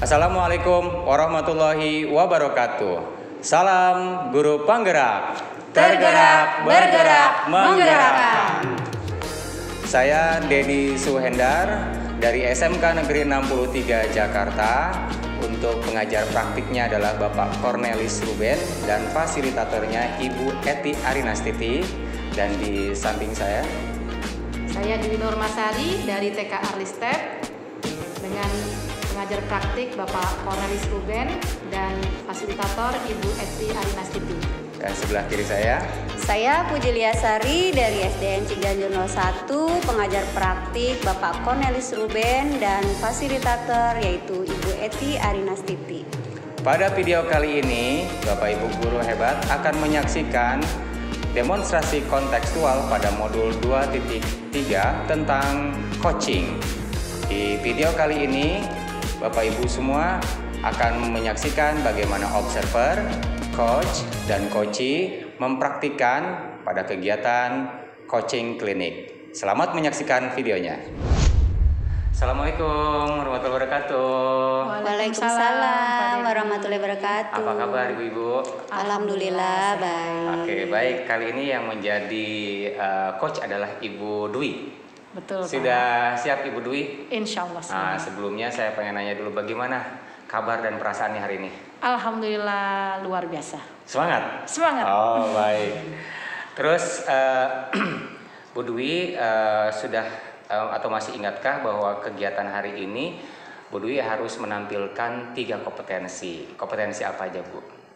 Assalamualaikum warahmatullahi wabarakatuh. Salam Guru Penggerak. Tergerak, bergerak, menggerakkan. Saya Dedi Suhendar dari SMK Negeri 63 Jakarta. Untuk pengajar praktiknya adalah Bapak Cornelis Ruben dan fasilitatornya Ibu Eti Arinastiti. Dan di samping saya Dewi Nurmasari dari TK Arlistep dengan pengajar praktik Bapak Cornelis Ruben dan fasilitator Ibu Eti Arinastiti. Dan sebelah kiri saya Puji Liasari dari SDN Ciganjur 01, pengajar praktik Bapak Cornelis Ruben dan fasilitator yaitu Ibu Eti Arinastiti. Pada video kali ini, Bapak Ibu guru hebat akan menyaksikan demonstrasi kontekstual pada modul 2.3 tentang coaching. Di video kali ini, Bapak Ibu semua akan menyaksikan bagaimana observer, coach, dan coachee mempraktikkan pada kegiatan coaching klinik. Selamat menyaksikan videonya. Assalamualaikum warahmatullahi wabarakatuh. Waalaikumsalam warahmatullahi wabarakatuh. Apa kabar Ibu? Alhamdulillah baik. Oke, baik. Kali ini yang menjadi coach adalah Ibu Dwi. Betul. Sudah siap Ibu Dwi? Insya Allah. Nah, sebelumnya saya pengen nanya dulu bagaimana kabar dan perasaannya hari ini? Alhamdulillah luar biasa. Semangat? Semangat. Oh, baik. Terus Bu Dwi sudah atau masih ingatkah bahwa kegiatan hari ini Bu Dwi harus menampilkan 3 kompetensi. Kompetensi apa aja, Bu?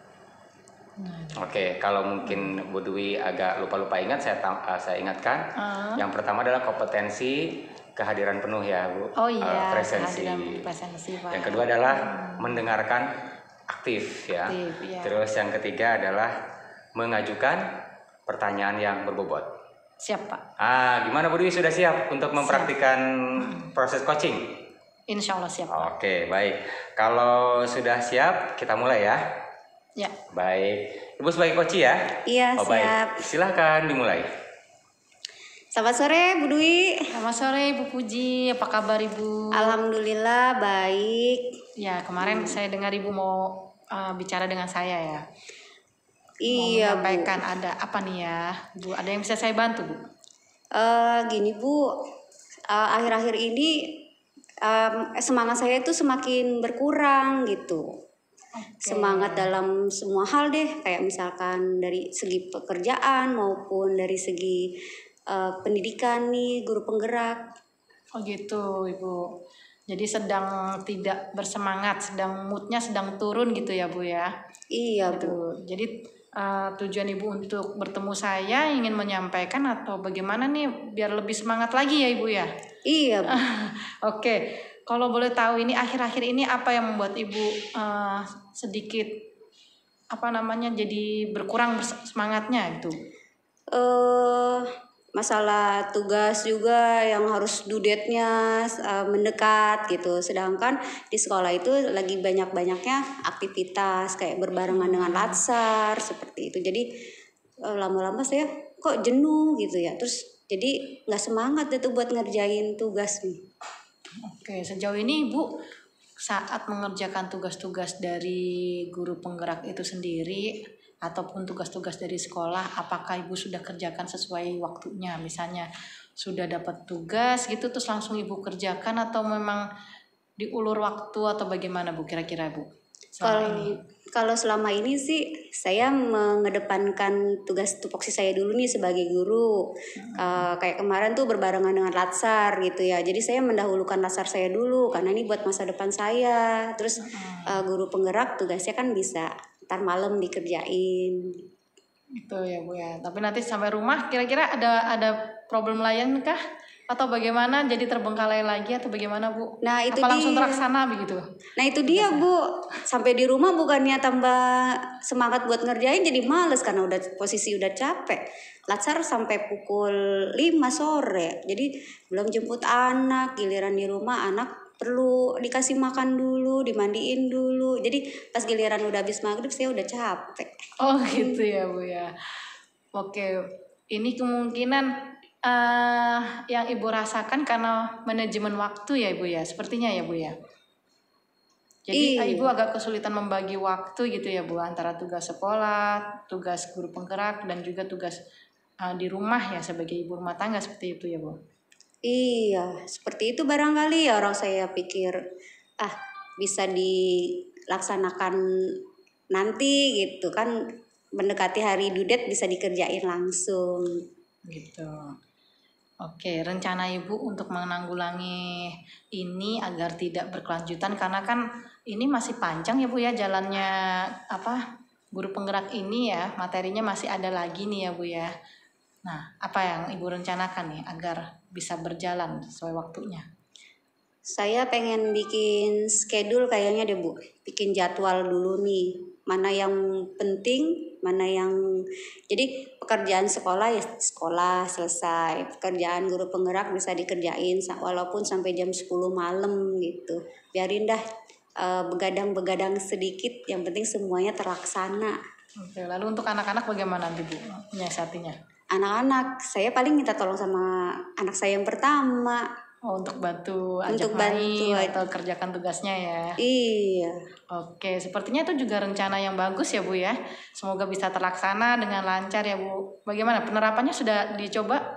Oke, kalau mungkin Bu Dwi agak lupa-lupa ingat, saya ingatkan. Yang pertama adalah kompetensi kehadiran penuh ya, Bu. Oh iya, presensi. Presensi, Pak. Yang kedua adalah mendengarkan aktif ya. Iya. Terus yang ketiga adalah mengajukan pertanyaan yang berbobot. Siap, Pak. Gimana Bu Dwi, sudah siap untuk mempraktikkan proses coaching? Insya Allah siap, Pak. Oke, baik. Kalau sudah siap, kita mulai ya. Ya. Baik. Ibu sebagai coach ya? Iya, siap. Baik. Silahkan dimulai. Selamat sore Bu Dwi. Selamat sore Ibu Puji. Apa kabar Ibu? Alhamdulillah baik. Ya, kemarin saya dengar Ibu mau bicara dengan saya ya. Iya, mau menyampaikan Bu. Ada apa nih ya, Bu? Ada yang bisa saya bantu, Bu? Gini Bu, akhir-akhir ini semangat saya itu semakin berkurang gitu. Okay. Semangat dalam semua hal deh, kayak misalkan dari segi pekerjaan maupun dari segi pendidikan nih, guru penggerak. Oh gitu, Ibu. Jadi sedang tidak bersemangat, sedang moodnya sedang turun gitu ya, Bu ya? Iya, gitu. Bu. Jadi tujuan Ibu untuk bertemu saya ingin menyampaikan atau bagaimana nih biar lebih semangat lagi ya Ibu ya? Iya, Bu. Oke. Kalau boleh tahu ini akhir-akhir ini apa yang membuat Ibu sedikit jadi berkurang semangatnya itu? Masalah tugas juga yang harus due date-nya mendekat gitu. Sedangkan di sekolah itu lagi banyak-banyaknya aktivitas kayak berbarengan dengan latsar seperti itu. Jadi lama-lama saya kok jenuh gitu ya. Terus jadi nggak semangat itu buat ngerjain tugas nih. Oke, sejauh ini Ibu saat mengerjakan tugas-tugas dari guru penggerak itu sendiri ataupun tugas-tugas dari sekolah, apakah Ibu sudah kerjakan sesuai waktunya? Misalnya sudah dapat tugas gitu terus langsung Ibu kerjakan atau memang diulur waktu atau bagaimana Bu kira-kira Bu? Kalau selama ini sih saya mengedepankan tugas tupoksi saya dulu nih sebagai guru. Kayak kemarin tuh berbarengan dengan latsar gitu ya. Jadi saya mendahulukan latsar saya dulu karena ini buat masa depan saya. Terus guru penggerak tugasnya kan bisa ntar malam dikerjain. Itu ya Bu ya. Tapi nanti sampai rumah kira-kira ada problem lain kah? Atau bagaimana, jadi terbengkalai lagi atau bagaimana Bu? Nah itu apa langsung terlaksana begitu? Nah itu dia Bu, sampai di rumah bukannya tambah semangat buat ngerjain jadi males karena posisi udah capek. Latsar sampai pukul 5 sore, jadi belum jemput anak, giliran di rumah anak perlu dikasih makan dulu, dimandiin dulu. Jadi pas giliran udah habis maghrib saya udah capek. Oh gitu ya Bu ya. Oke, ini kemungkinan yang Ibu rasakan karena manajemen waktu ya Ibu ya, sepertinya ya Bu ya. Jadi Ibu agak kesulitan membagi waktu gitu ya Bu, antara tugas sekolah, tugas guru penggerak, dan juga tugas di rumah ya sebagai ibu rumah tangga seperti itu ya Bu. Iya, seperti itu barangkali ya orang saya pikir bisa dilaksanakan nanti gitu kan, mendekati hari due date bisa dikerjain langsung. Gitu. Oke, rencana Ibu untuk menanggulangi ini agar tidak berkelanjutan, karena kan ini masih panjang ya Bu ya jalannya guru penggerak ini ya, materinya masih ada lagi nih ya Bu ya. Nah, apa yang Ibu rencanakan nih agar bisa berjalan sesuai waktunya? Saya pengen bikin schedule kayaknya deh Bu, bikin jadwal dulu nih, mana yang penting, mana yang jadi pekerjaan sekolah ya sekolah selesai, pekerjaan guru penggerak bisa dikerjain walaupun sampai jam 10 malam gitu, biarin dah begadang-begadang sedikit, yang penting semuanya terlaksana. Oke, lalu untuk anak-anak bagaimana nanti Bu menyiasatinya? Anak-anak saya paling minta tolong sama anak saya yang pertama. Untuk bantu ajak main atau kerjakan tugasnya ya. Iya. Oke, sepertinya itu juga rencana yang bagus ya Bu ya. Semoga bisa terlaksana dengan lancar ya Bu. Bagaimana penerapannya, sudah dicoba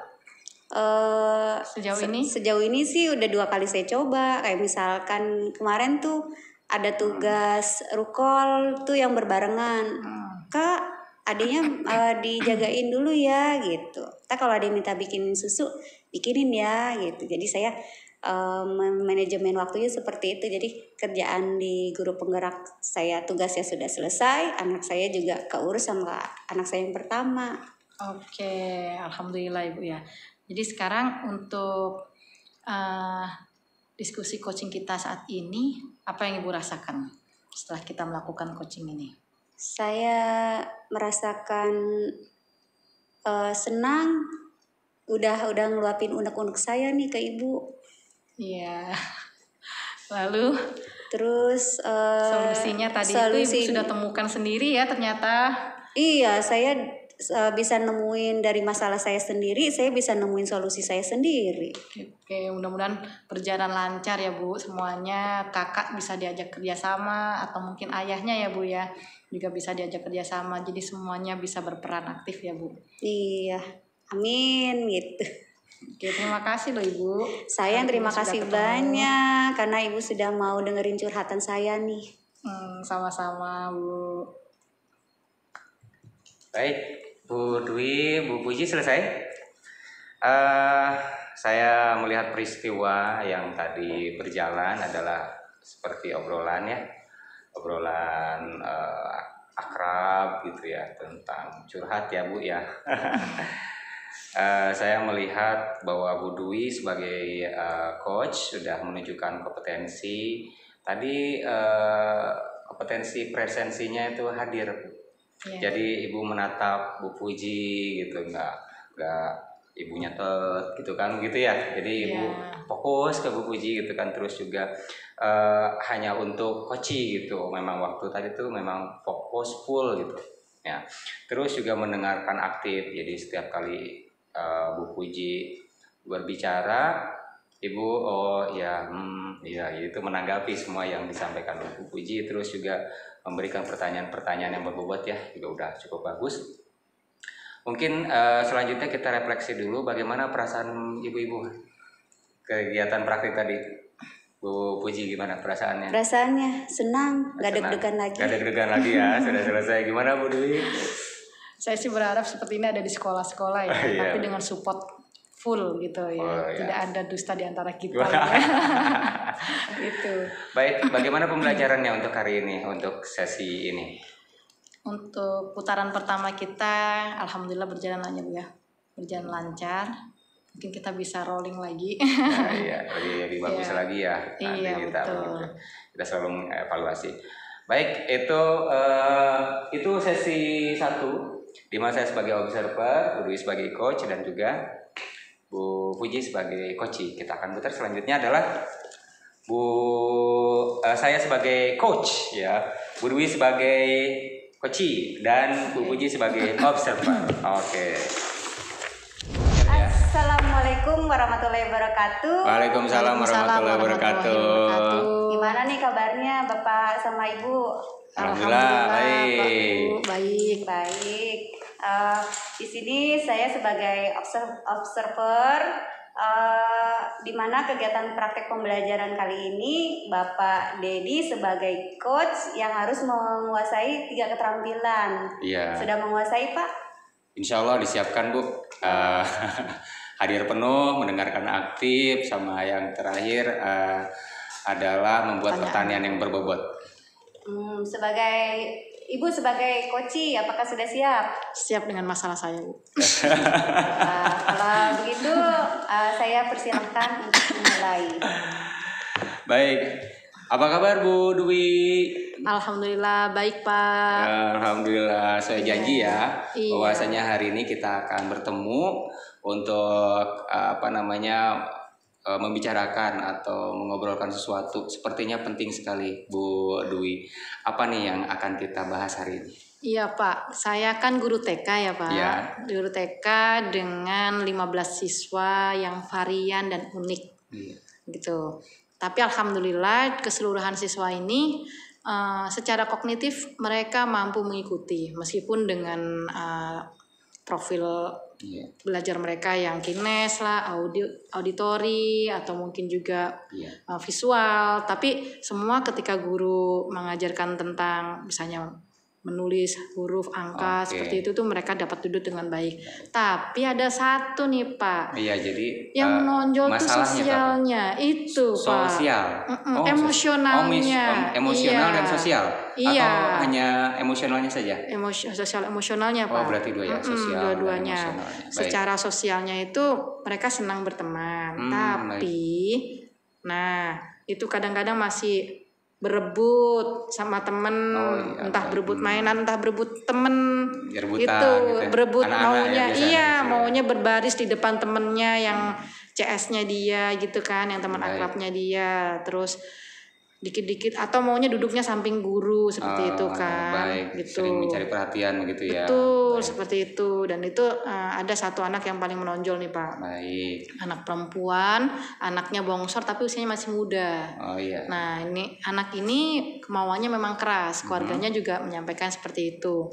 sejauh ini? Sejauh ini sih udah 2 kali saya coba. Kayak misalkan kemarin tuh ada tugas rukol tuh yang berbarengan. Kak, adanya dijagain dulu ya gitu. Kalau ada yang minta bikinin susu, bikinin ya gitu. Jadi saya manajemen waktunya seperti itu. Jadi kerjaan di guru penggerak saya, tugasnya sudah selesai, anak saya juga keurus sama anak saya yang pertama. Oke, alhamdulillah Ibu ya. Jadi sekarang untuk diskusi coaching kita saat ini, apa yang Ibu rasakan setelah kita melakukan coaching ini? Saya merasakan senang, udah ngeluapin unek-unek saya nih ke Ibu. Iya. Lalu terus solusinya tadi itu Ibu sudah temukan sendiri ya ternyata. Iya, saya bisa nemuin dari masalah saya sendiri, saya bisa nemuin solusi saya sendiri. Oke, mudah-mudahan berjalan lancar ya Bu semuanya. Kakak bisa diajak kerjasama, atau mungkin ayahnya ya Bu ya juga bisa diajak kerjasama. Jadi semuanya bisa berperan aktif ya Bu. Iya, amin gitu. Oke, terima kasih loh Ibu. Saya terima kasih banyak karena Ibu sudah mau dengerin curhatan saya nih. Sama-sama Bu. Baik, Bu Dwi, Bu Puji selesai. Saya melihat peristiwa yang tadi berjalan adalah seperti obrolan ya, obrolan akrab gitu ya, tentang curhat ya Bu ya. Saya melihat bahwa Bu Dwi sebagai coach sudah menunjukkan kompetensi. Tadi kompetensi presensinya itu hadir. Yeah. Jadi Ibu menatap Bu Puji gitu, nggak Ibu nyatet gitu kan gitu ya. Jadi Ibu fokus ke Bu Puji gitu kan, terus juga hanya untuk coaching gitu. Memang waktu tadi tuh memang fokus full gitu ya. Terus juga mendengarkan aktif. Jadi setiap kali Bu Puji berbicara, Ibu itu menanggapi semua yang disampaikan Bu Puji, terus juga memberikan pertanyaan-pertanyaan yang berbobot ya, juga udah cukup bagus. Mungkin selanjutnya kita refleksi dulu bagaimana perasaan ibu-ibu kegiatan praktik tadi. Bu Puji gimana perasaannya? Perasaannya senang, gak deg-degan lagi. Gak deg-degan lagi ya, sudah selesai. Gimana Bu Dwi? Saya sih berharap seperti ini ada di sekolah-sekolah ya, tapi dengan support full gitu ya, tidak ada dusta di antara kita. Gitu. Baik, bagaimana pembelajarannya untuk hari ini, untuk sesi ini? Untuk putaran pertama kita, alhamdulillah berjalan lancar ya, berjalan lancar. Mungkin kita bisa rolling lagi. Iya, lebih bagus lagi ya. Iya, betul. Kita selalu mengevaluasi. Baik, itu sesi 1. Di mana saya sebagai observer, Bu Dwi sebagai coach, dan juga Bu Puji sebagai coach. Kita akan putar selanjutnya adalah saya sebagai coach ya, Bu Dwi sebagai coach, dan Bu Puji sebagai observer. Oke. Assalamualaikum Assalamualaikum warahmatullahi wabarakatuh. Waalaikumsalam warahmatullahi wabarakatuh. Gimana nih kabarnya Bapak sama Ibu? Alhamdulillah baik. Pak, Bu, baik. Baik. Di sini saya sebagai observer di mana kegiatan praktek pembelajaran kali ini Bapak Dedi sebagai coach yang harus menguasai 3 keterampilan. Iya. Sudah menguasai, Pak? Insya Allah disiapkan, Bu. Hadir penuh, mendengarkan aktif, sama yang terakhir adalah membuat pertanyaan yang berbobot. Sebagai Ibu sebagai coach, apakah sudah siap? Siap dengan masalah saya, Bu. Kalau begitu, saya persilahkan untuk memulai. Baik, apa kabar Bu Dwi? Alhamdulillah baik, Pak. Alhamdulillah, saya janji ya Iya. bahwasanya hari ini kita akan bertemu untuk membicarakan atau mengobrolkan sesuatu. Sepertinya penting sekali, Bu Dwi. Apa nih yang akan kita bahas hari ini? Iya, Pak. Saya kan guru TK ya, Pak. Iya. Guru TK dengan 15 siswa yang varian dan unik. Iya. Gitu. Tapi alhamdulillah keseluruhan siswa ini secara kognitif mereka mampu mengikuti meskipun dengan profil Iya. belajar mereka yang kines lah, auditori atau mungkin juga Iya. visual. Tapi semua ketika guru mengajarkan tentang misalnya menulis huruf, angka, Oke. seperti itu tuh mereka dapat duduk dengan baik. Tapi ada satu nih, Pak, Iya, jadi yang menonjol tuh masalahnya sosialnya itu, Pak. sosial. Emosionalnya. Emosional Iya. dan sosial. Iya. Atau hanya emosionalnya saja? Sosial emosionalnya, Pak. Berarti dua ya, sosial dan dua-duanya. emosionalnya. Baik. Secara sosialnya itu mereka senang berteman, tapi nah itu kadang-kadang masih berebut sama temen, iya, entah baik. berebut mainan, entah berebut temen, Ya, rebutan itu gitu ya. berebut Anak-anak maunya, ya, biasanya iya gitu ya. maunya berbaris di depan temennya yang CS-nya dia gitu kan, yang teman Baik. akrabnya dia, terus dikit-dikit atau maunya duduknya samping guru seperti itu kan, Baik. gitu. Sering mencari perhatian begitu ya. Betul, Baik. seperti itu. Dan itu ada satu anak yang paling menonjol nih, Pak. Baik. Anak perempuan, anaknya bongsor tapi usianya masih muda. Oh iya. Nah, anak ini kemauannya memang keras. Keluarganya juga menyampaikan seperti itu.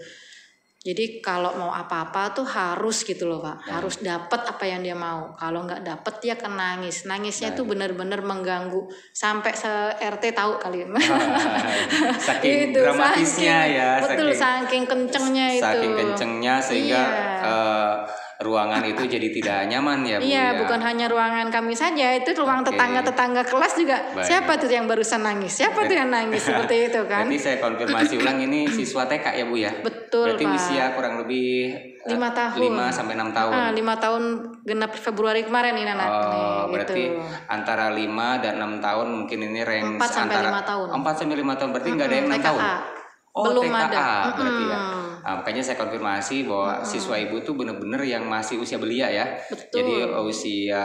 Jadi kalau mau apa-apa tuh harus gitu loh, Pak. Harus dapat apa yang dia mau. Kalau nggak dapat dia akan nangis. Nangisnya tuh benar-benar mengganggu. Sampai se-RT tahu kali. Saking Itu, dramatisnya ya. Betul, saking kencengnya itu. Saking kencengnya sehingga ruangan itu jadi tidak nyaman ya, Bu. Iya, ya. bukan hanya ruangan kami saja, itu ruang Oke. tetangga-tetangga kelas juga. Baik. Siapa tuh yang barusan nangis? Siapa tuh yang nangis seperti itu kan? Berarti saya konfirmasi ulang, ini siswa TK ya, Bu ya? Betul, Berarti Pak. usia kurang lebih 5 tahun. 5 sampai 6 tahun. 5 tahun genap Februari kemarin ini anak Berarti gitu. antara 5 dan 6 tahun mungkin ini range 4 sampai antara 5 tahun. 4 sampai 5 tahun, berarti nggak ada yang 6 TKA. tahun. Belum TKA ada. berarti ya. Makanya saya konfirmasi bahwa siswa ibu tuh benar-benar yang masih usia belia ya. Betul. Jadi usia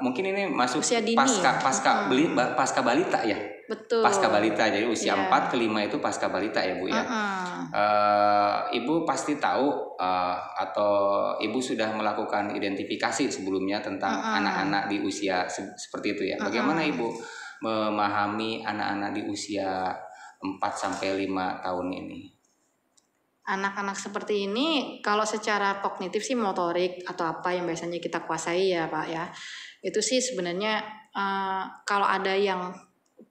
mungkin ini masuk Usia dini. pasca balita ya. Betul. Pasca balita, jadi usia Iya. 4 ke 5 itu pasca balita ya, Bu ya. Ibu pasti tahu atau ibu sudah melakukan identifikasi sebelumnya tentang anak-anak di usia seperti itu ya. Bagaimana ibu memahami anak-anak di usia 4 sampai 5 tahun ini? Anak-anak seperti ini kalau secara kognitif sih motorik atau apa yang biasanya kita kuasai ya, Pak ya. Itu sih sebenarnya kalau ada yang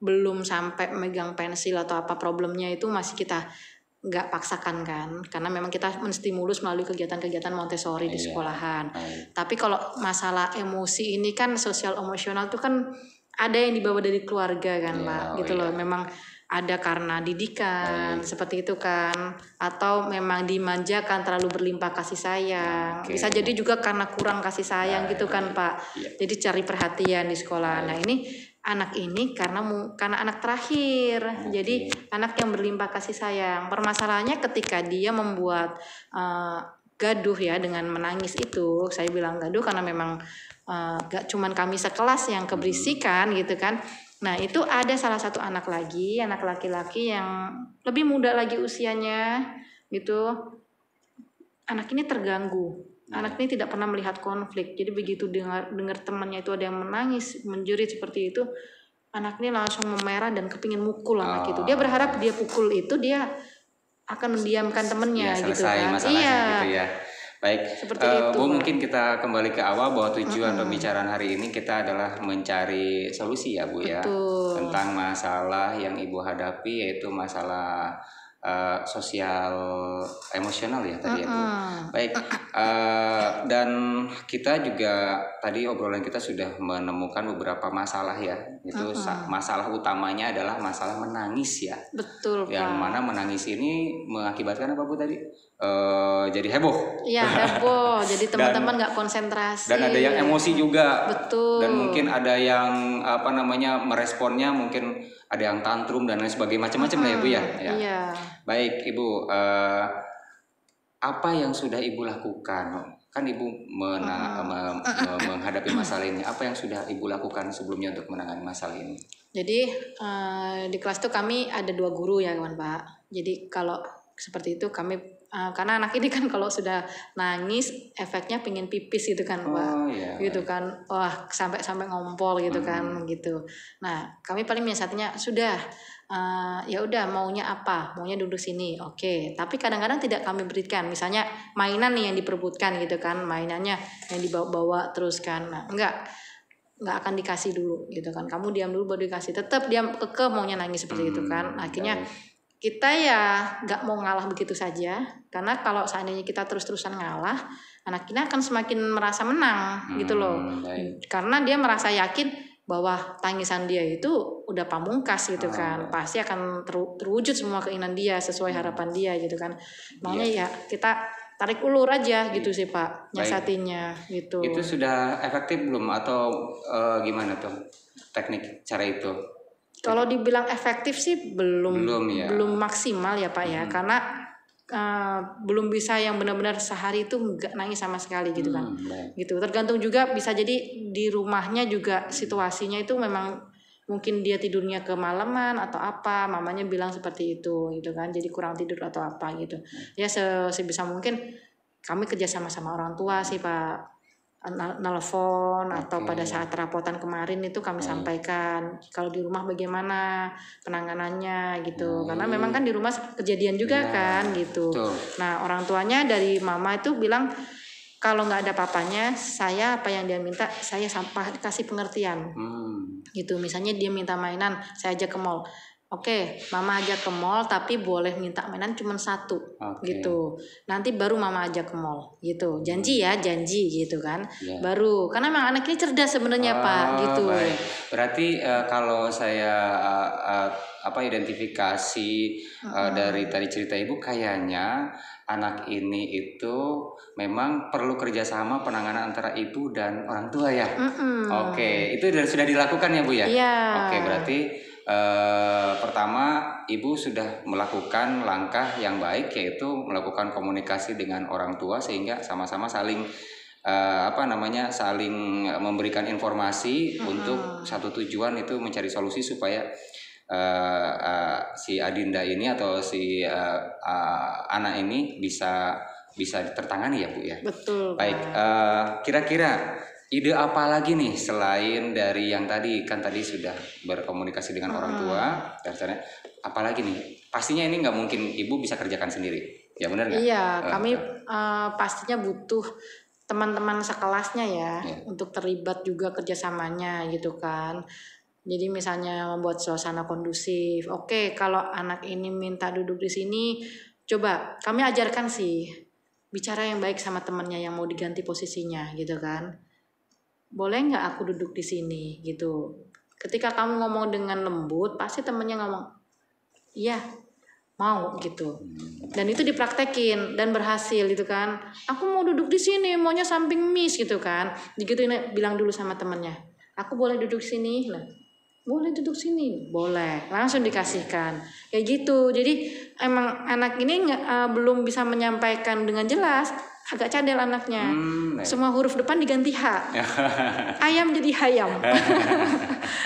belum sampai megang pensil atau apa problemnya itu masih kita nggak paksakan kan, karena memang kita menstimulus melalui kegiatan-kegiatan Montessori di sekolahan. Tapi kalau masalah emosi ini kan sosial emosional tuh kan ada yang dibawa dari keluarga kan, Pak, gitu loh. Memang ada karena didikan seperti itu kan, atau memang dimanjakan terlalu berlimpah kasih sayang. Bisa jadi juga karena kurang kasih sayang gitu kan, Pak. Jadi cari perhatian di sekolah. Nah ini anak ini karena anak terakhir, jadi anak yang berlimpah kasih sayang. Permasalahannya ketika dia membuat gaduh ya dengan menangis itu, saya bilang gaduh karena memang gak cuman kami sekelas yang keberisikan gitu kan. Nah itu ada salah satu anak lagi, anak laki-laki yang lebih muda lagi usianya gitu. Anak ini terganggu Anak ini tidak pernah melihat konflik. Jadi begitu dengar temannya itu ada yang menangis, menjerit seperti itu, anak ini langsung memerah dan kepingin mukul anak itu. Dia berharap dia pukul itu dia akan mendiamkan temennya ya, gitu selesai kan. Masalahnya gitu ya. Baik, Seperti itu, Bu, Pak. mungkin kita kembali ke awal bahwa tujuan pembicaraan hari ini kita adalah mencari solusi ya Bu ya, Betul. tentang masalah yang Ibu hadapi, yaitu masalah sosial emosional ya tadi ya Bu. Baik, dan kita juga tadi obrolan kita sudah menemukan beberapa masalah ya, itu masalah utamanya adalah masalah menangis ya. Betul, Yang Pak. mana menangis ini mengakibatkan apa Bu tadi? Jadi heboh. Iya, heboh. Jadi teman-teman nggak konsentrasi. Dan ada yang emosi juga. Betul. Dan mungkin ada yang meresponnya, mungkin ada yang tantrum dan lain sebagainya, macam-macam lah ya Bu ya. Iya. Baik Ibu, apa yang sudah Ibu lakukan? Kan Ibu menghadapi masalah ini. Apa yang sudah Ibu lakukan sebelumnya untuk menangani masalah ini? Jadi di kelas tuh kami ada 2 guru ya kawan Pak. Jadi kalau seperti itu kami karena anak ini kan kalau sudah nangis efeknya pengen pipis gitu kan Pak. Iya. Gitu kan. Wah, sampai ngompol gitu kan gitu. Nah, kami paling menyiasatinya sudah ya udah maunya apa? Maunya duduk sini. Oke, tapi kadang-kadang tidak kami berikan. Misalnya mainan nih yang diperebutkan gitu kan, mainannya yang dibawa-bawa terus kan. Nah, nggak akan dikasih dulu gitu kan. Kamu diam dulu baru dikasih. Tetap diam kekeh maunya nangis seperti itu kan. Akhirnya kita ya nggak mau ngalah begitu saja, karena kalau seandainya kita terus-terusan ngalah, anak kita akan semakin merasa menang gitu loh. Karena dia merasa yakin bahwa tangisan dia itu udah pamungkas gitu kan, pasti akan terwujud semua keinginan dia sesuai harapan dia gitu kan. Makanya ya kita tarik ulur aja gitu sih Pak, nyiasatinya gitu. Itu sudah efektif belum atau gimana tuh teknik cara itu? Kalau dibilang efektif sih belum maksimal ya Pak ya, karena belum bisa yang benar-benar sehari itu nggak nangis sama sekali gitu kan. Gitu. Tergantung juga bisa jadi di rumahnya juga situasinya itu memang mungkin dia tidurnya kemalaman atau apa, mamanya bilang seperti itu gitu kan. Jadi kurang tidur atau apa gitu. Ya sebisa mungkin kami kerja sama orang tua sih Pak. Nelfon atau pada saat rapotan kemarin itu kami sampaikan kalau di rumah bagaimana penanganannya gitu, karena memang kan di rumah kejadian juga kan gitu. Nah orang tuanya dari mama itu bilang kalau nggak ada papanya, saya apa yang dia minta saya kasih pengertian gitu. Misalnya dia minta mainan, saya ajak ke mall. Oke, mama ajak ke mall tapi boleh minta mainan cuma 1 gitu. Nanti baru mama ajak ke mall gitu. Janji gitu kan. Baru karena memang anak ini cerdas sebenarnya Pak gitu. Baik. Berarti kalau saya identifikasi dari tadi cerita Ibu, kayaknya anak ini itu memang perlu kerjasama penanganan antara ibu dan orang tua ya. Oke, itu sudah dilakukan ya Bu ya. Oke, berarti pertama Ibu sudah melakukan langkah yang baik, yaitu melakukan komunikasi dengan orang tua sehingga sama-sama saling saling memberikan informasi untuk satu tujuan, itu mencari solusi supaya si Adinda ini atau si anak ini bisa tertangani ya Bu ya. Betul. Baik, kira-kira ide apa lagi nih selain dari yang tadi sudah berkomunikasi dengan orang tua, dasarnya apalagi nih? Pastinya ini nggak mungkin Ibu bisa kerjakan sendiri, ya benar nggak? Iya, kami pastinya butuh teman-teman sekelasnya ya untuk terlibat juga kerjasamanya gitu kan. Jadi misalnya membuat suasana kondusif. Oke, kalau anak ini minta duduk di sini, coba kami ajarkan sih bicara yang baik sama temannya yang mau diganti posisinya gitu kan. Boleh nggak aku duduk di sini gitu. Ketika kamu ngomong dengan lembut, pasti temennya ngomong, iya mau gitu. Dan itu dipraktekin dan berhasil gitu kan. Aku mau duduk di sini, maunya samping Miss gitu kan. Begitu ini bilang dulu sama temennya, aku boleh duduk sini. Nah, boleh duduk sini, boleh. Langsung dikasihkan. Kayak gitu. Jadi emang anak ini belum bisa menyampaikan dengan jelas. Agak cadel anaknya. Semua huruf depan diganti H. Ayam jadi hayam.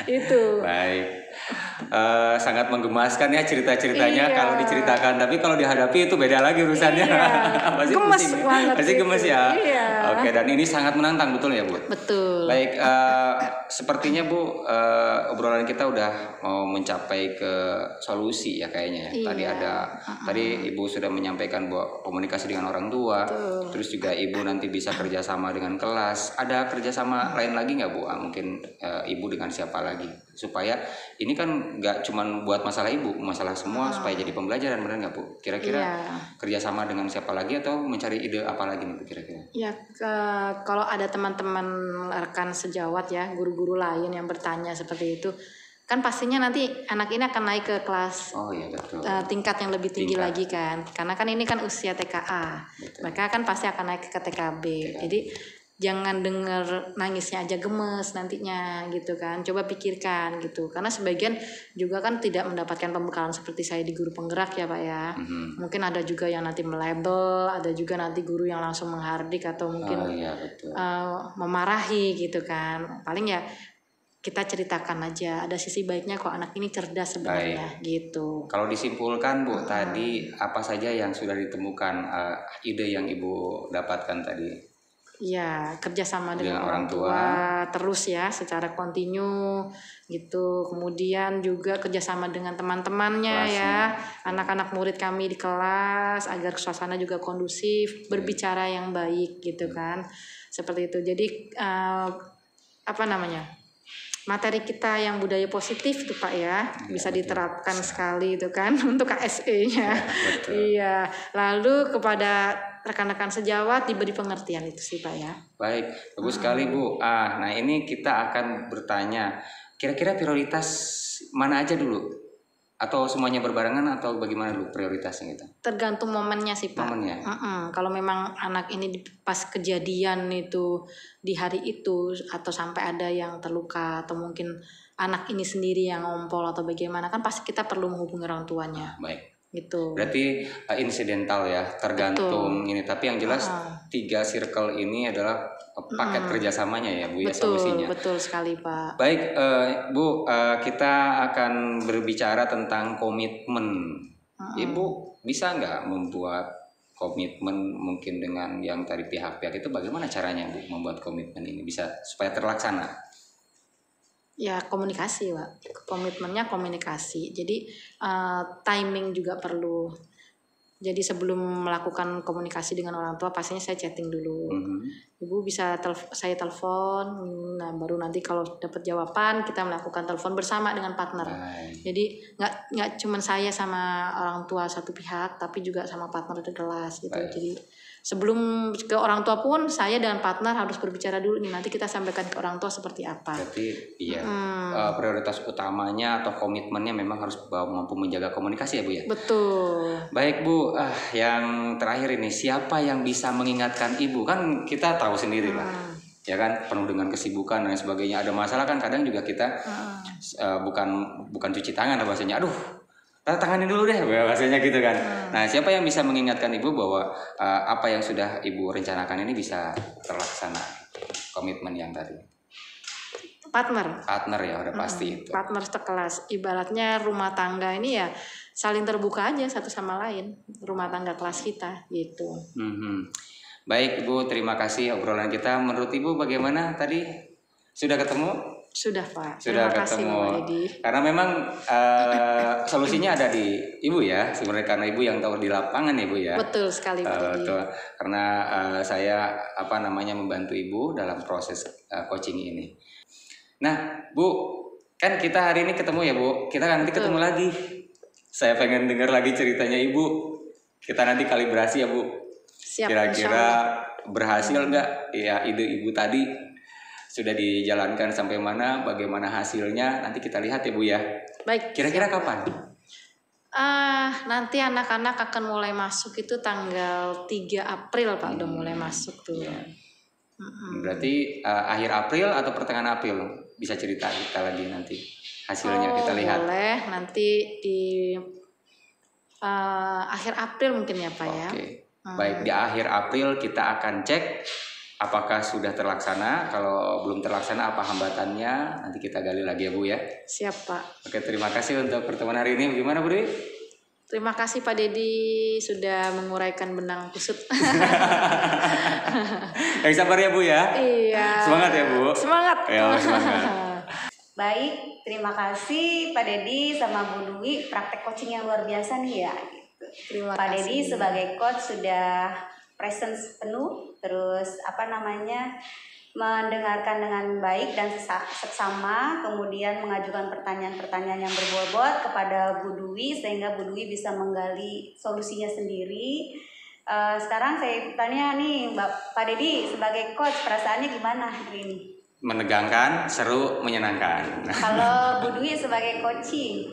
Itu. Baik. sangat menggemaskan ya cerita-ceritanya Iya. kalau diceritakan, tapi kalau dihadapi itu beda lagi urusannya. Iya. Pasti Gemes pusing ya. banget Pasti itu. gemes ya. Iya. Oke, dan ini sangat menantang, betul ya Bu? Betul. Baik, sepertinya Bu, obrolan kita udah mau mencapai ke solusi ya kayaknya ya. Tadi Iya. tadi Ibu sudah menyampaikan bahwa komunikasi dengan orang tua, Betul. terus juga Ibu nanti bisa kerjasama dengan kelas. Ada kerjasama lain lagi nggak Bu? Mungkin Ibu dengan siapa lagi? Supaya ini kan nggak cuman buat masalah Ibu, masalah semua supaya jadi pembelajaran, benar nggak Bu? Kira-kira Iya. kerjasama dengan siapa lagi atau mencari ide apa lagi nih Bu kira-kira? Ya, kalau ada teman-teman rekan sejawat ya, guru-guru lain yang bertanya seperti itu, kan pastinya nanti anak ini akan naik ke kelas Oh iya betul. tingkat yang lebih tinggi Tingkat. lagi kan, karena kan ini kan usia TKA, Betul. mereka kan pasti akan naik ke TKB. Jadi jangan denger nangisnya aja gemes nantinya gitu kan, coba pikirkan gitu, karena sebagian juga kan tidak mendapatkan pembekalan seperti saya di guru penggerak ya Pak ya. Mungkin ada juga yang nanti melabel, ada juga nanti guru yang langsung menghardik atau mungkin Oh iya betul. memarahi gitu kan. Paling ya kita ceritakan aja, ada sisi baiknya kok, anak ini cerdas sebenarnya gitu. Kalau disimpulkan Bu, tadi apa saja yang sudah ditemukan ide yang Ibu dapatkan tadi? Ya, kerjasama dengan Dengan orang orang tua terus ya, secara kontinu gitu. Kemudian juga kerjasama dengan teman-temannya ya, anak-anak murid kami di kelas, agar suasana juga kondusif, berbicara yang baik gitu kan, seperti itu. Jadi materi kita yang budaya positif tuh Pak ya, bisa diterapkan sekali itu kan untuk KSE-nya. Betul. Iya. Lalu kepada rekan-rekan sejawat diberi pengertian itu sih Pak ya. Baik, bagus sekali Bu. Nah ini kita akan bertanya, kira-kira prioritas mana aja dulu? Atau semuanya berbarengan atau bagaimana dulu prioritasnya gitu? Tergantung momennya sih Pak. Momennya. Kalau memang anak ini pas kejadian itu di hari itu, atau sampai ada yang terluka, atau mungkin anak ini sendiri yang ngompol atau bagaimana, kan pasti kita perlu menghubungi orang tuanya Baik. gitu. Berarti insidental ya, tergantung ini. Tapi yang jelas 3 circle ini adalah paket kerjasamanya ya Bu ya, solusinya. Betul sekali Pak. Baik Bu, kita akan berbicara tentang komitmen. Ibu bisa nggak membuat komitmen mungkin dengan yang tadi pihak-pihak itu, bagaimana caranya Bu membuat komitmen ini bisa supaya terlaksana? Ya komunikasi Pak, komitmennya komunikasi. Jadi timing juga perlu. Jadi sebelum melakukan komunikasi dengan orang tua pastinya saya chatting dulu. Ibu bisa saya telepon, nah baru nanti kalau dapat jawaban kita melakukan telepon bersama dengan partner. Jadi nggak cuma saya sama orang tua satu pihak, tapi juga sama partner di kelas gitu. Jadi sebelum ke orang tua pun saya dan partner harus berbicara dulu nih, nanti kita sampaikan ke orang tua seperti apa. Berarti iya, prioritas utamanya atau komitmennya memang harus mampu menjaga komunikasi ya Bu ya. Betul. Baik Bu, yang terakhir ini, siapa yang bisa mengingatkan Ibu? Kan kita tahu sendiri lah, ya kan, penuh dengan kesibukan dan sebagainya. Ada masalah kan kadang juga kita bukan cuci tangan bahasanya, aduh tanganin dulu deh bahasanya gitu kan. Nah siapa yang bisa mengingatkan Ibu bahwa apa yang sudah Ibu rencanakan ini bisa terlaksana, komitmen yang tadi? Partner ya udah pasti itu. Partner sekelas, ibaratnya rumah tangga ini ya saling terbuka aja satu sama lain, rumah tangga kelas kita gitu. Baik Bu, terima kasih obrolan kita. Menurut Ibu bagaimana tadi? Sudah ketemu? Sudah Pak. Sudah Terima kasih, ketemu. Bapak Edi. Karena memang solusinya ada di Ibu ya, sebenarnya karena Ibu yang tahu di lapangan ya Bu ya. Betul sekali Pak Edi. Betul. Karena saya membantu Ibu dalam proses coaching ini. Nah Bu, kan kita hari ini ketemu ya Bu, kita nanti ketemu lagi. Saya pengen dengar lagi ceritanya Ibu. Kita nanti kalibrasi ya Bu. Siap, Kira-kira berhasil nggak ya ide Ibu tadi, sudah dijalankan sampai mana, bagaimana hasilnya, nanti kita lihat ya Bu ya. Baik. Kira-kira kapan? Nanti anak-anak akan mulai masuk itu tanggal 3 April Pak, udah mulai masuk tuh. Ya. Berarti akhir April atau pertengahan April? Bisa cerita kita lagi nanti hasilnya, kita lihat. Boleh, nanti di akhir April mungkin ya Pak ya. Baik, di akhir April kita akan cek apakah sudah terlaksana? Kalau belum terlaksana, apa hambatannya? Nanti kita gali lagi ya Bu ya. Siap Pak. Oke, terima kasih untuk pertemuan hari ini. Gimana Bu Dewi? Terima kasih Pak Dedi sudah menguraikan benang kusut. Yang sabar ya Bu ya. Iya. Semangat ya Bu. Semangat. Ya, semangat. Baik, terima kasih Pak Dedi sama Bu Dwi, praktek coaching yang luar biasa nih ya. Gitu. Terima Pak kasih. Dedi sebagai coach sudah presence penuh, terus mendengarkan dengan baik dan seksama, kemudian mengajukan pertanyaan-pertanyaan yang berbobot kepada Bu Dwi sehingga Bu Dwi bisa menggali solusinya sendiri. Sekarang saya tanya nih, Pak Dedi sebagai coach, perasaannya gimana hari ini? Menegangkan, seru, menyenangkan. Kalau Bu Dwi sebagai coaching?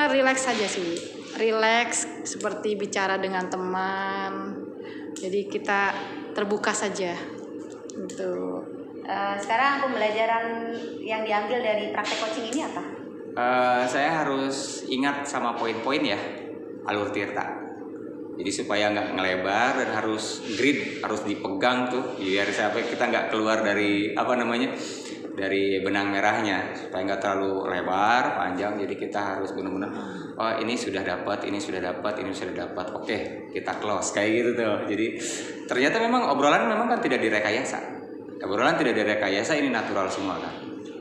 Relax saja sih. Relax seperti bicara dengan teman. Jadi kita terbuka saja. Gitu. Sekarang pembelajaran yang diambil dari praktek coaching ini apa? Saya harus ingat sama poin-poin ya, alur tirta. Jadi supaya nggak ngelebar dan harus grid, harus dipegang tuh, biar sampai kita nggak keluar dari dari benang merahnya, supaya nggak terlalu lebar, panjang. Jadi kita harus benar-benar, oh ini sudah dapat, ini sudah dapat, ini sudah dapat. Oke, kita close kayak gitu tuh. Jadi ternyata memang obrolan memang kan tidak direkayasa. Obrolan tidak direkayasa, ini natural semua kan.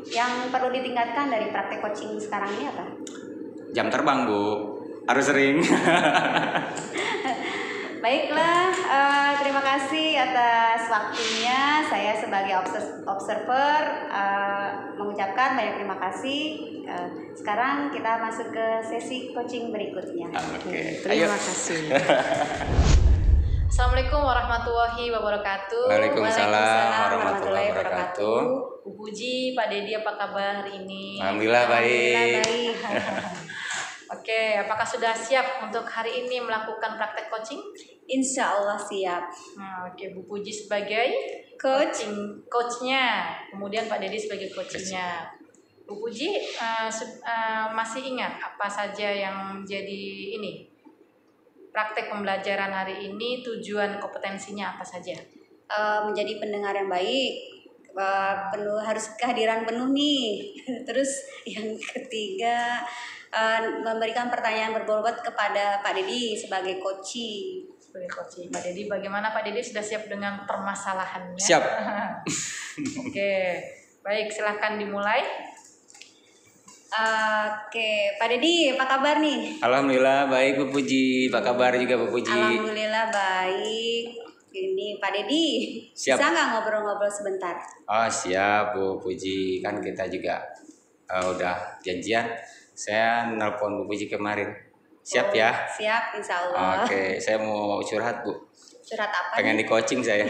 Yang perlu ditingkatkan dari praktek coaching sekarang ini apa? Jam terbang Bu, harus sering. Baiklah, terima kasih atas waktunya. Saya sebagai observer mengucapkan banyak terima kasih. Sekarang kita masuk ke sesi coaching berikutnya. Oke, Terima kasih. Assalamualaikum warahmatullahi wabarakatuh. Waalaikumsalam warahmatullahi wabarakatuh. Bu Puji, Pak Dedi, apa kabar hari ini? Alhamdulillah baik. Baik. Oke, apakah sudah siap untuk hari ini melakukan praktek coaching? Insya Allah siap. Oke, Bu Puji sebagai coachnya, kemudian Pak Dedi sebagai coachnya. Bu Puji masih ingat apa saja yang jadi ini praktek pembelajaran hari ini, tujuan kompetensinya apa saja? Menjadi pendengar yang baik, harus kehadiran penuh nih. Terus yang ketiga, memberikan pertanyaan berbobot kepada Pak Dedi sebagai coaching. Sebagai coaching, Pak Dedi, bagaimana Pak Dedi sudah siap dengan permasalahannya? Siap. Oke, baik, silahkan dimulai. Oke, Pak Dedi, apa kabar nih? Alhamdulillah baik Bu Puji. Apa kabar juga Bu Puji? Alhamdulillah baik. Ini Pak Dedi, Siap. bisa nggak ngobrol-ngobrol sebentar? Oh siap Bu Puji. Kan kita juga udah janjian. Saya nelpon Bu Puji kemarin. Siap ya? Siap, insya Allah. Oke, saya mau curhat Bu. Curhat apa Pengen nih? di coaching saya.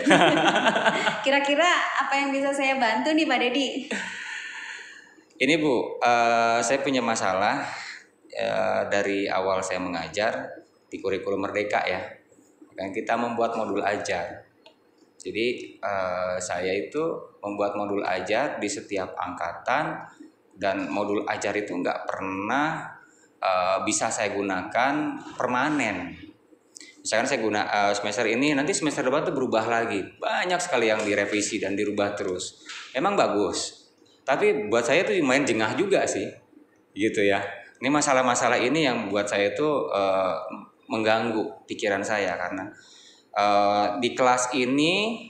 Kira-kira apa yang bisa saya bantu nih Pak Dedi? Ini Bu, saya punya masalah dari awal saya mengajar di kurikulum Merdeka ya. Dan kita membuat modul ajar. Jadi saya itu membuat modul ajar di setiap angkatan, dan modul ajar itu nggak pernah bisa saya gunakan permanen. Misalkan saya semester ini, nanti semester depan tuh berubah lagi. Banyak sekali yang direvisi dan dirubah terus. Emang bagus. Tapi buat saya tuh lumayan jengah juga sih, gitu ya. Ini masalah-masalah ini yang buat saya tuh mengganggu pikiran saya karena di kelas ini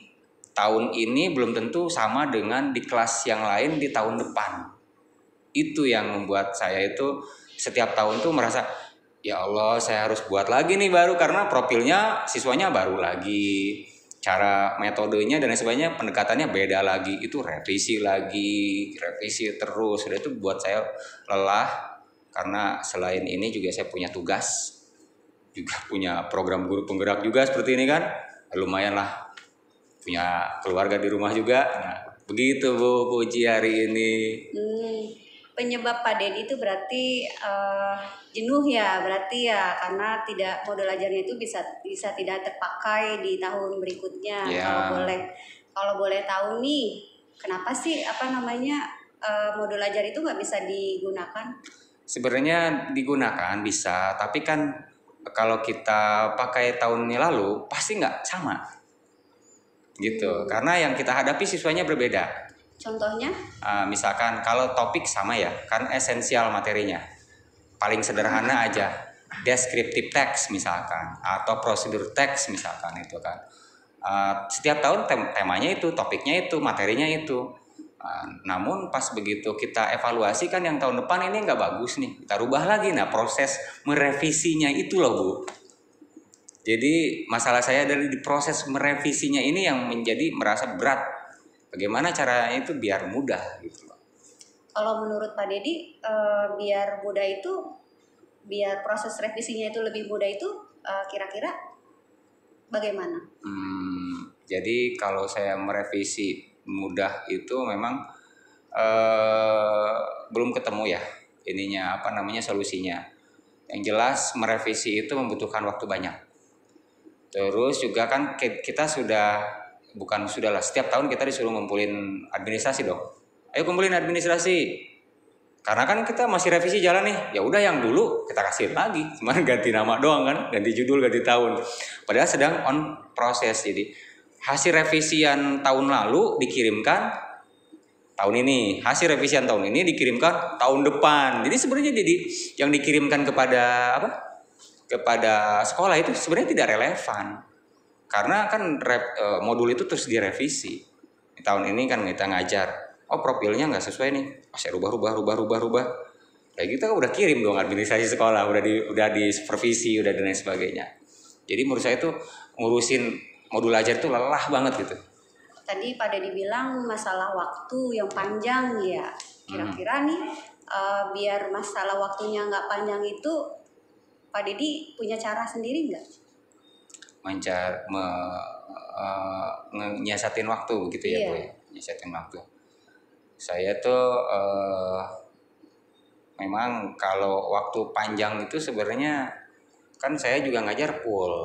tahun ini belum tentu sama dengan di kelas yang lain di tahun depan. Itu yang membuat saya itu setiap tahun tuh merasa ya Allah saya harus buat lagi nih baru karena profilnya siswanya baru lagi. Cara metodenya dan lain sebagainya pendekatannya beda lagi, itu revisi terus. Sudah itu buat saya lelah karena selain ini juga saya punya tugas, juga punya program guru penggerak juga seperti ini kan, lumayan lah punya keluarga di rumah juga. Nah, begitu Bu Puji hari ini. Penyebab Pak Dedi itu berarti jenuh ya, berarti ya karena modul ajarnya itu bisa tidak terpakai di tahun berikutnya. Yeah. Kalau boleh tahu nih, kenapa sih modul ajar itu nggak bisa digunakan? Sebenarnya digunakan bisa, tapi kan kalau kita pakai tahun lalu pasti nggak sama. gitu. Karena yang kita hadapi siswanya berbeda. Contohnya? Misalkan kalau topik sama ya, kan esensial materinya. Paling sederhana aja, descriptive text misalkan, atau prosedur text misalkan itu kan. Setiap tahun temanya itu, topiknya itu, materinya itu. Namun pas begitu kita evaluasi kan yang tahun depan ini nggak bagus nih, kita rubah lagi. Nah proses merevisinya itu loh Bu. Jadi masalah saya dari di proses merevisinya ini yang menjadi merasa berat. Bagaimana caranya itu biar mudah gitu loh. Kalau menurut Pak Dedi, biar mudah itu, biar proses revisinya itu lebih mudah itu, kira-kira bagaimana? Jadi kalau saya merevisi mudah itu memang belum ketemu ya ininya solusinya. Yang jelas merevisi itu membutuhkan waktu banyak. Terus juga kan kita sudahlah setiap tahun kita disuruh ngumpulin administrasi dong. Ayo kumpulin administrasi. Karena kan kita masih revisi jalan nih. Ya udah yang dulu kita kasih lagi. Cuma ganti nama doang kan, ganti judul, ganti tahun. Padahal sedang on proses. Jadi hasil revisian tahun lalu dikirimkan tahun ini. Hasil revisian tahun ini dikirimkan tahun depan. Jadi sebenarnya yang dikirimkan kepada kepada sekolah itu sebenarnya tidak relevan karena kan modul itu terus direvisi. Di tahun ini kan kita ngajar, profilnya nggak sesuai nih, saya rubah. Kayak gitu kan udah kirim dong administrasi sekolah, udah di supervisi, udah dan lain sebagainya. Jadi menurut saya itu ngurusin modul ajar itu lelah banget gitu. Tadi pada dibilang masalah waktu yang panjang ya, kira-kira nih biar masalah waktunya nggak panjang itu Pak Dedi punya cara sendiri nggak? Nyiasatin waktu begitu ya Bu ya? Nyiasatin waktu. Saya tuh memang kalau waktu panjang itu sebenarnya kan saya juga ngajar full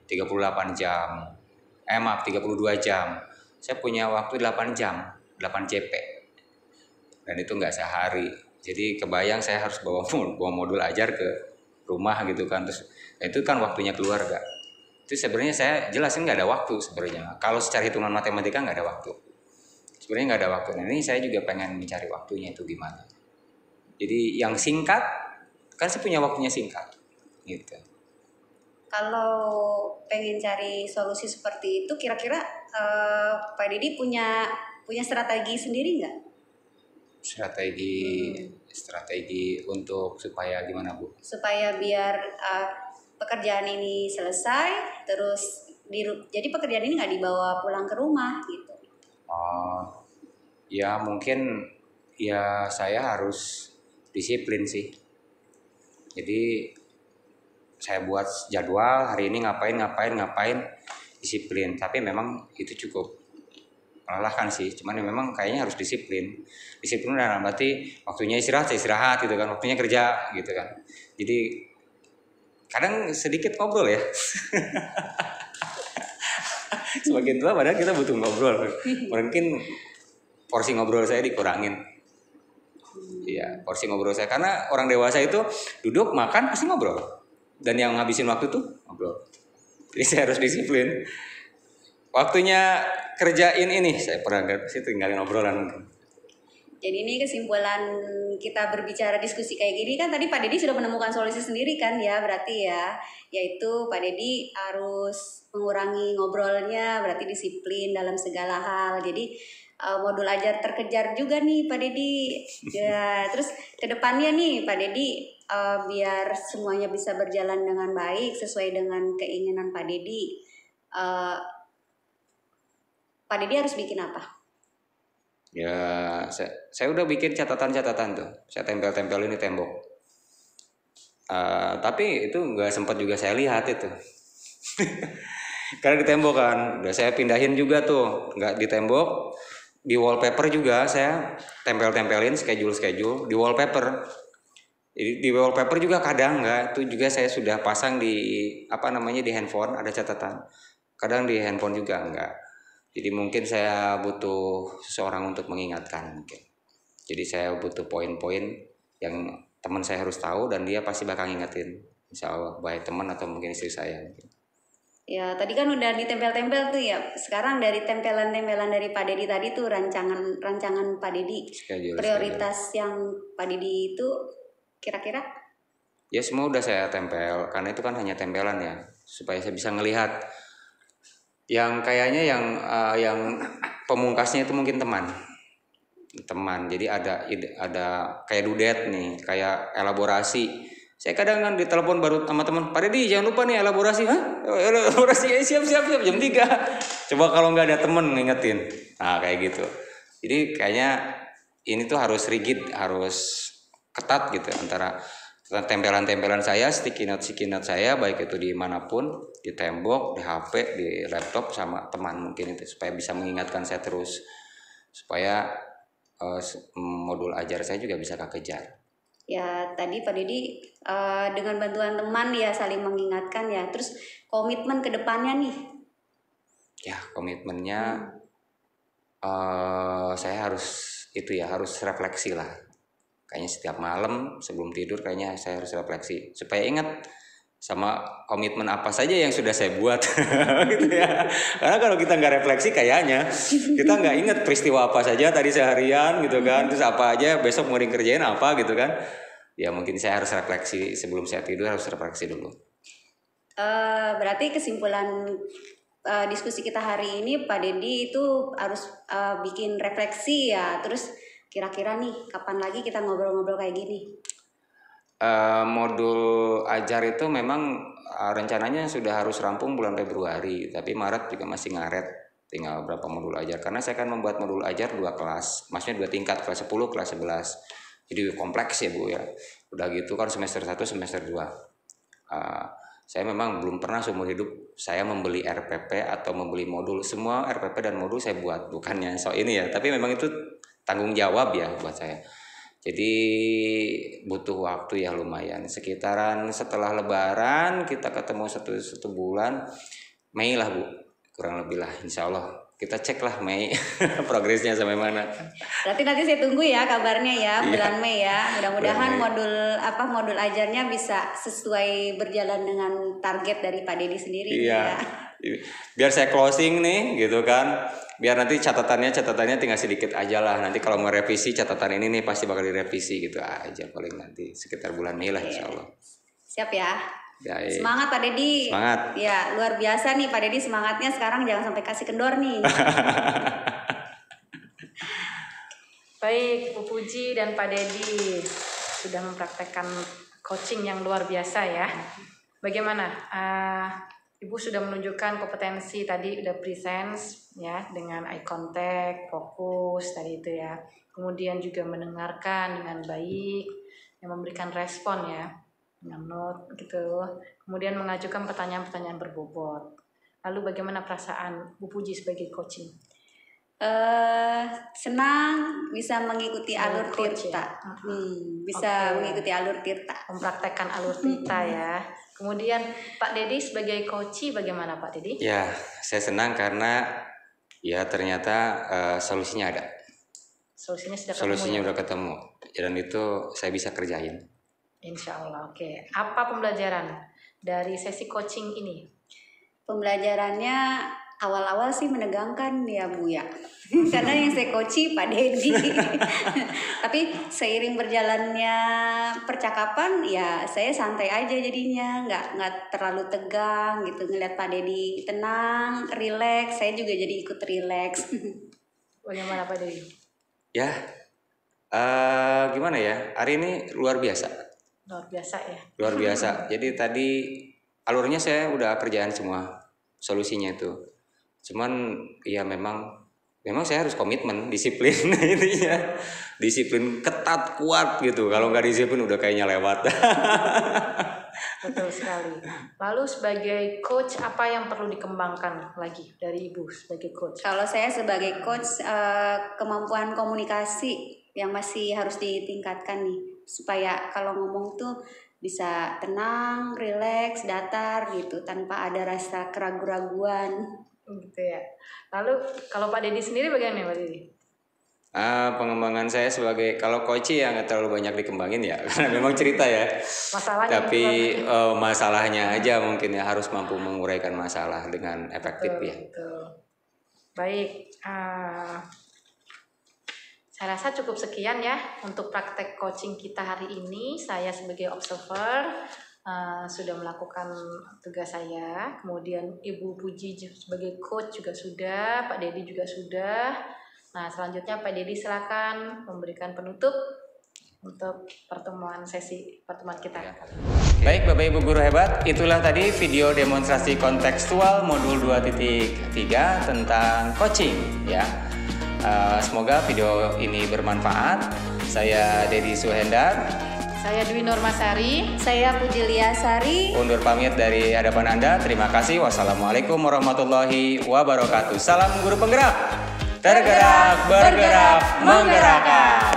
38 jam. 32 jam. Saya punya waktu 8 jam, 8 CP. Dan itu nggak sehari. Jadi kebayang saya harus bawa modul ajar ke rumah gitu kan, terus itu kan waktunya keluarga. Itu sebenarnya saya jelasin nggak ada waktu sebenarnya. Kalau secara hitungan matematika nggak ada waktu. Sebenarnya nggak ada waktu. Nah, ini saya juga pengen mencari waktunya itu gimana. Jadi yang singkat kan saya punya waktunya singkat, gitu. Kalau pengen cari solusi seperti itu, kira-kira Pak Dedi punya strategi sendiri nggak? Strategi untuk supaya gimana Bu? Supaya biar pekerjaan ini selesai, terus jadi pekerjaan ini nggak dibawa pulang ke rumah gitu. Ya mungkin ya saya harus disiplin sih. Jadi saya buat jadwal hari ini ngapain disiplin. Tapi memang itu cukup melelahkan sih, cuman memang kayaknya harus disiplin dalam arti waktunya istirahat gitu kan, waktunya kerja gitu kan. Jadi kadang sedikit ngobrol ya. Sebagian tua padahal kita butuh ngobrol, mungkin porsi ngobrol saya dikurangin. Iya, porsi ngobrol saya, karena orang dewasa itu duduk makan pasti ngobrol, dan yang ngabisin waktu tuh ngobrol. Jadi saya harus disiplin. Waktunya kerjain ini, saya tinggalin obrolan mungkin. Jadi ini kesimpulan kita berbicara diskusi kayak gini kan, tadi Pak Dedi sudah menemukan solusi sendiri kan ya, berarti ya, yaitu Pak Dedi harus mengurangi ngobrolnya, berarti disiplin dalam segala hal. Jadi modul ajar terkejar juga nih Pak Dedi. Ya, terus kedepannya nih Pak Dedi, biar semuanya bisa berjalan dengan baik sesuai dengan keinginan Pak Dedi, Pak Dedi harus bikin apa? Ya, saya udah bikin catatan-catatan tuh. Saya tempel-tempelin di tembok. Tapi itu nggak sempat juga saya lihat itu. Karena di tembok kan, udah saya pindahin juga tuh. Nggak di tembok, di wallpaper juga saya tempel-tempelin schedule di wallpaper. Di wallpaper juga kadang nggak, itu juga saya sudah pasang di di handphone, ada catatan. Kadang di handphone juga enggak. Jadi mungkin saya butuh seseorang untuk mengingatkan mungkin. Jadi saya butuh poin-poin yang teman saya harus tahu dan dia pasti bakal ngingetin. Insya Allah baik teman atau mungkin istri saya. Ya tadi kan udah ditempel-tempel tuh ya. Sekarang dari tempelan-tempelan dari Pak Dedi tadi tuh rancangan Pak Dedi. Prioritas yang Pak Dedi itu kira-kira? Ya semua udah saya tempel, karena itu kan hanya tempelan ya, supaya saya bisa ngelihat. Yang kayaknya yang pemungkasnya itu mungkin teman. Jadi ada kayak dudet nih, kayak elaborasi. Saya kadang kan ditelepon baru sama teman, Pak Dedi jangan lupa nih elaborasi. Elaborasi siap jam 3. Coba kalau nggak ada temen ngingetin. Nah kayak gitu. Jadi kayaknya ini tuh harus rigid, harus ketat gitu antara tempelan-tempelan saya, sticky note saya, baik itu dimanapun, di tembok, di HP, di laptop, sama teman mungkin itu, supaya bisa mengingatkan saya terus, supaya modul ajar saya juga bisa kekejar. Ya tadi Pak Dedi dengan bantuan teman ya saling mengingatkan ya. Terus komitmen ke depannya nih? Ya komitmennya saya harus refleksi lah. Kayaknya setiap malam sebelum tidur kayaknya saya harus refleksi supaya ingat sama komitmen apa saja yang sudah saya buat gitu ya. Karena kalau kita nggak refleksi kayaknya kita nggak ingat peristiwa apa saja tadi seharian gitu kan, terus apa aja besok mau dikerjain apa gitu kan. Ya mungkin saya harus refleksi sebelum saya tidur, harus refleksi dulu. Berarti kesimpulan diskusi kita hari ini Pak Dedi itu harus bikin refleksi ya. Terus kira-kira nih kapan lagi kita ngobrol-ngobrol kayak gini? Modul ajar itu memang rencananya sudah harus rampung bulan Februari, tapi Maret juga masih ngaret, tinggal berapa modul ajar, karena saya akan membuat modul ajar 2 kelas, maksudnya 2 tingkat, kelas 10, kelas 11. Jadi kompleks ya Bu ya. Udah gitu kan semester 1, semester 2. Saya memang belum pernah seumur hidup saya membeli RPP atau membeli modul. Semua RPP dan modul saya buat, bukannya ini ya, tapi memang itu tanggung jawab ya buat saya. Jadi butuh waktu ya lumayan, sekitaran setelah Lebaran kita ketemu satu bulan, Mei lah Bu, kurang lebih lah, insya Allah kita cek lah Mei progresnya sampai mana. Berarti nanti saya tunggu ya kabarnya ya bulan Mei ya. Mudah-mudahan modul ajarnya bisa sesuai berjalan dengan target dari Pak Dedi sendiri ya. Biar saya closing nih gitu kan. Biar nanti catatannya tinggal sedikit aja lah. Nanti kalau mau revisi catatan ini nih pasti bakal direvisi gitu aja, paling nanti sekitar bulan Mei lah insya Allah. Siap ya. Baik. Semangat Pak Dedi. Semangat. Ya luar biasa nih Pak Dedi semangatnya sekarang, jangan sampai kasih kendor nih. Baik, Bu Puji dan Pak Dedi sudah mempraktekkan coaching yang luar biasa ya. Bagaimana? Ibu sudah menunjukkan kompetensi tadi, udah presence ya dengan eye contact, fokus tadi itu ya. Kemudian juga mendengarkan dengan baik, yang memberikan respon ya dengan note gitu. Kemudian mengajukan pertanyaan-pertanyaan berbobot. Lalu bagaimana perasaan Bu Puji sebagai coaching? Senang bisa mengikuti alur Tirta. Mengikuti alur Tirta. Mempraktekkan alur Tirta ya. Kemudian Pak Dedi sebagai coach bagaimana Pak Dedi? Ya, saya senang karena ya ternyata solusinya ada. Solusinya udah ketemu dan itu saya bisa kerjain. Insya Allah. Oke. Apa pembelajaran dari sesi coaching ini? Pembelajarannya awal-awal sih menegangkan ya Bu ya. Karena yang saya coachi Pak Dedi. Tapi seiring berjalannya percakapan ya saya santai aja jadinya, nggak terlalu tegang gitu, ngeliat Pak Dedi tenang, rileks, saya juga jadi ikut rileks. Bagaimana Pak Dedi? Ya, gimana ya? Hari ini luar biasa. Luar biasa ya. Luar biasa. Jadi tadi alurnya saya udah kerjaan semua, solusinya itu. Cuman ya memang saya harus komitmen, disiplin intinya. Disiplin ketat, kuat gitu. Kalau nggak disiplin udah kayaknya lewat. Betul sekali. Lalu sebagai coach apa yang perlu dikembangkan lagi dari Ibu sebagai coach? Kalau saya sebagai coach kemampuan komunikasi yang masih harus ditingkatkan nih, supaya kalau ngomong tuh bisa tenang, rileks, datar gitu tanpa ada rasa keraguan-raguan. Gitu ya. Lalu kalau Pak Dedi sendiri bagaimana Pak Dedi? Pengembangan saya sebagai, kalau coach ya nggak terlalu banyak dikembangin ya, karena memang cerita ya. Masalahnya Tapi masalahnya aja mungkin ya, harus mampu menguraikan masalah dengan efektif ya. Betul. Baik, saya rasa cukup sekian ya untuk praktek coaching kita hari ini. Saya sebagai observer sudah melakukan tugas saya, kemudian Ibu Puji sebagai coach juga sudah, Pak Dedi juga sudah. Nah, selanjutnya Pak Dedi silakan memberikan penutup untuk pertemuan kita. Baik Bapak Ibu guru hebat, itulah tadi video demonstrasi kontekstual modul 2.3 tentang coaching ya. Semoga video ini bermanfaat. Saya Dedi Suhendar. Saya Dwi Nurmasari. Saya Pujilia Sari. Undur pamit dari hadapan Anda. Terima kasih. Wassalamualaikum warahmatullahi wabarakatuh. Salam guru penggerak. Tergerak, bergerak, menggerakkan.